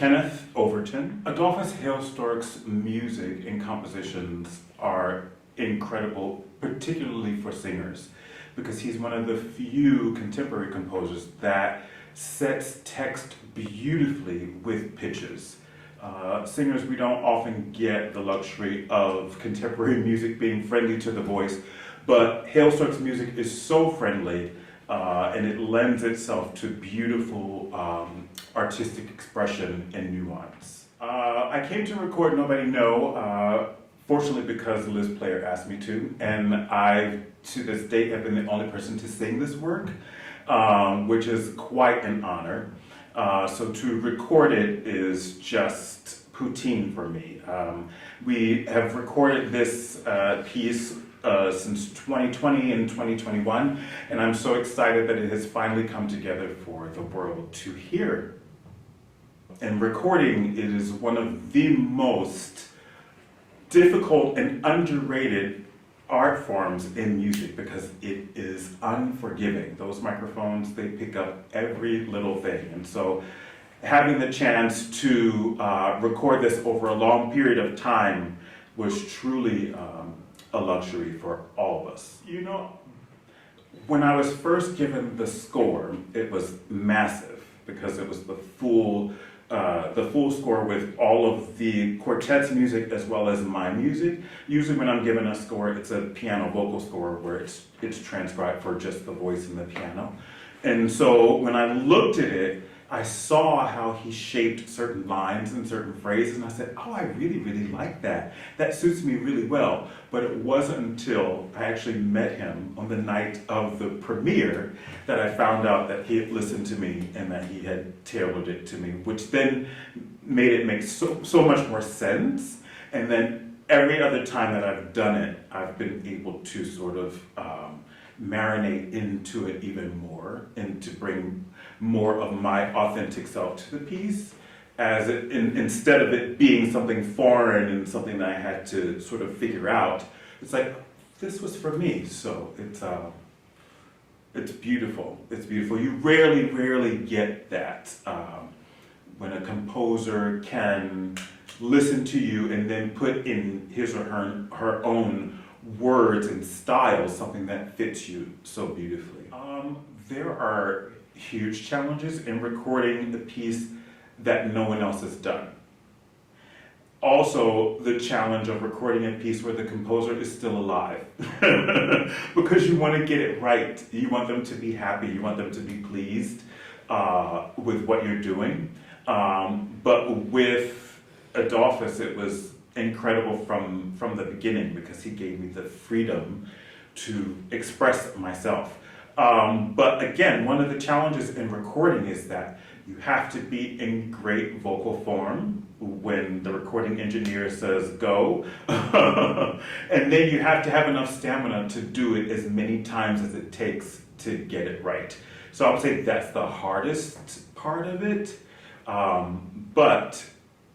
Kenneth Overton. Adolphus Hailstork's music and compositions are incredible, particularly for singers, because he's one of the few contemporary composers that sets text beautifully with pitches. Singers, we don't often get the luxury of contemporary music being friendly to the voice, but Hailstork's music is so friendly and it lends itself to beautiful artistic expression and nuance. I came to record Nobody Know, fortunately because Liz Player asked me to, and I, to this date, have been the only person to sing this work, which is quite an honor. So to record it is just poutine for me. We have recorded this piece since 2020 and 2021, and I'm so excited that it has finally come together for the world to hear. And recording, it is one of the most difficult and underrated art forms in music because it is unforgiving. Those microphones, they pick up every little thing. And so having the chance to record this over a long period of time was truly a luxury for all of us. You know, when I was first given the score, it was massive because it was the full score with all of the quartet's music as well as my music. Usually when I'm given a score, it's a piano vocal score where it's transcribed for just the voice and the piano. And so when I looked at it, I saw how he shaped certain lines and certain phrases, and I said, oh, I really, really like that. That suits me really well. But it wasn't until I actually met him on the night of the premiere that I found out that he had listened to me and that he had tailored it to me, which then made it make so much more sense. And then every other time that I've done it, I've been able to sort of marinate into it even more and to bring more of my authentic self to the piece, as instead of it being something foreign and something that I had to sort of figure out. It's like, this was for me, so it's beautiful. It's beautiful. You rarely get that when a composer can listen to you and then put in his or her own words and styles, something that fits you so beautifully. There are huge challenges in recording the piece that no one else has done. Also, the challenge of recording a piece where the composer is still alive. Because you want to get it right. You want them to be happy, you want them to be pleased with what you're doing. But with Adolphus, it was incredible from the beginning because he gave me the freedom to express myself. But again, one of the challenges in recording is that you have to be in great vocal form when the recording engineer says go. And then you have to have enough stamina to do it as many times as it takes to get it right. So I would say that's the hardest part of it. But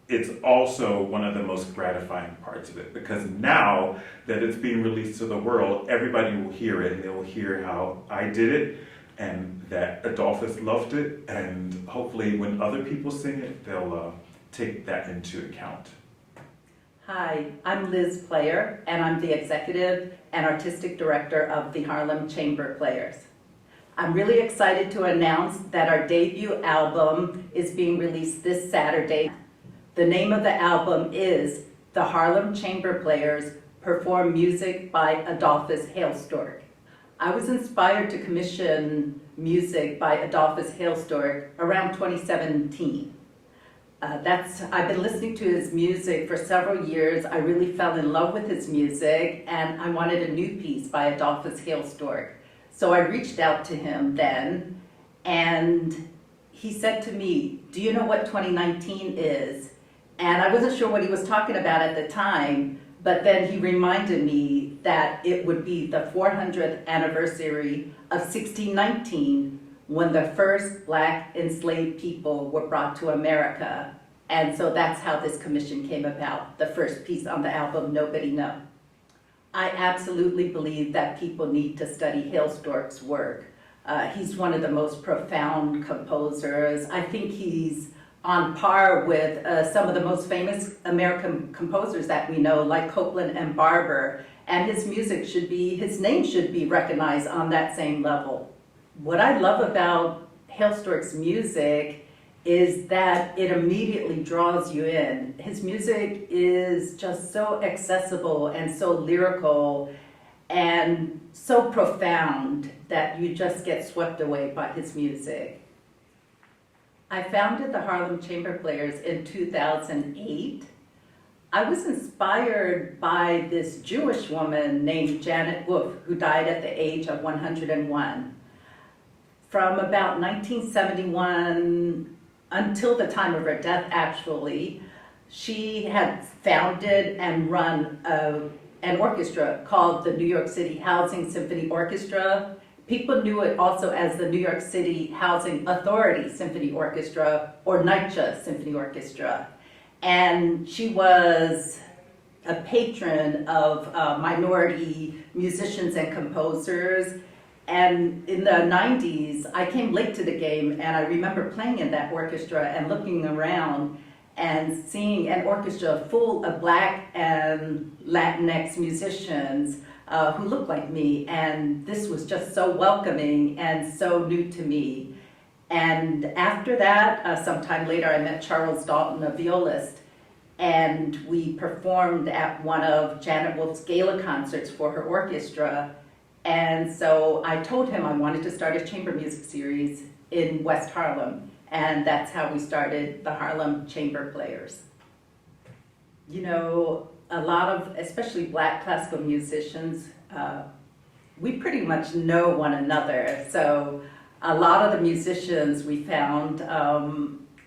it's also one of the most gratifying parts of it because now that it's being released to the world, everybody will hear it and they will hear how I did it and that Adolphus loved it, and hopefully when other people sing it, they'll take that into account. Hi, I'm Liz Player, and I'm the executive and artistic director of the Harlem Chamber Players. I'm really excited to announce that our debut album is being released this Saturday. The name of the album is The Harlem Chamber Players Perform Music by Adolphus Hailstork. I was inspired to commission music by Adolphus Hailstork around 2017. I've been listening to his music for several years. I really fell in love with his music, and I wanted a new piece by Adolphus Hailstork. So I reached out to him then, and he said to me, do you know what 2019 is? And I wasn't sure what he was talking about at the time, but then he reminded me that it would be the 400th anniversary of 1619 when the first Black enslaved people were brought to America. And so that's how this commission came about, the first piece on the album, Nobody Know. I absolutely believe that people need to study Hailstork's work. He's one of the most profound composers. I think he's on par with some of the most famous American composers that we know, like Copland and Barber, and his name should be recognized on that same level. What I love about Hale Stork's music is that it immediately draws you in. His music is just so accessible and so lyrical and so profound that you just get swept away by his music. I founded the Harlem Chamber Players in 2008. I was inspired by this Jewish woman named Janet Wolf, who died at the age of 101. From about 1971 until the time of her death, actually, she had founded and run an orchestra called the New York City Housing Symphony Orchestra. People knew it also as the New York City Housing Authority Symphony Orchestra or NYCHA Symphony Orchestra. And she was a patron of minority musicians and composers. And in the 90s, I came late to the game, and I remember playing in that orchestra and looking around and seeing an orchestra full of Black and Latinx musicians who looked like me, and this was just so welcoming and so new to me. And after that, sometime later, I met Charles Dalton, a violist, and we performed at one of Janet Wolf's gala concerts for her orchestra. And so I told him I wanted to start a chamber music series in West Harlem, and that's how we started the Harlem Chamber Players. You know, a lot of, especially Black classical musicians, we pretty much know one another. So a lot of the musicians we found,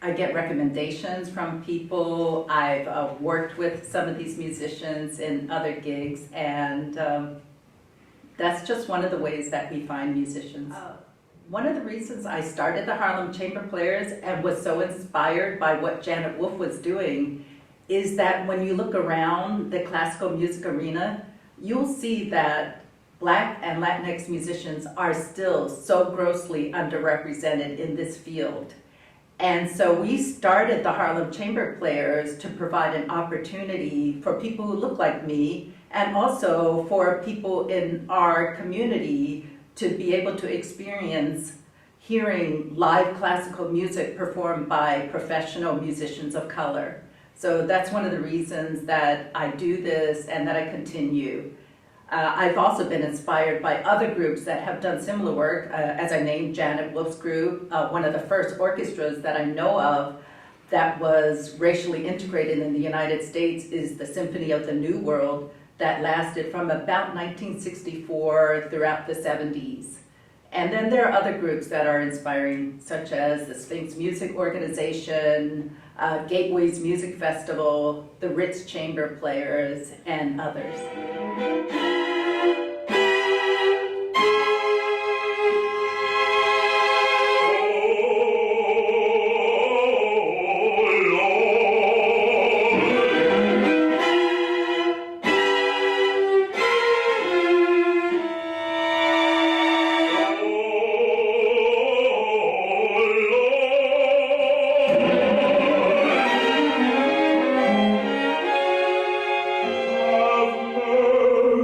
I get recommendations from people. I've worked with some of these musicians in other gigs, and that's just one of the ways that we find musicians. One of the reasons I started the Harlem Chamber Players and was so inspired by what Janet Wolf was doing is that when you look around the classical music arena, you'll see that Black and Latinx musicians are still so grossly underrepresented in this field. And so we started the Harlem Chamber Players to provide an opportunity for people who look like me, and also for people in our community to be able to experience hearing live classical music performed by professional musicians of color. So that's one of the reasons that I do this and that I continue. I've also been inspired by other groups that have done similar work. As I named Janet Wolf's group, one of the first orchestras that I know of that was racially integrated in the United States is the Symphony of the New World, that lasted from about 1964 throughout the 70s. And then there are other groups that are inspiring, such as the Sphinx Music Organization, Gateways Music Festival, the Ritz Chamber Players, and others.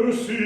Mercy.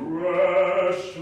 Precious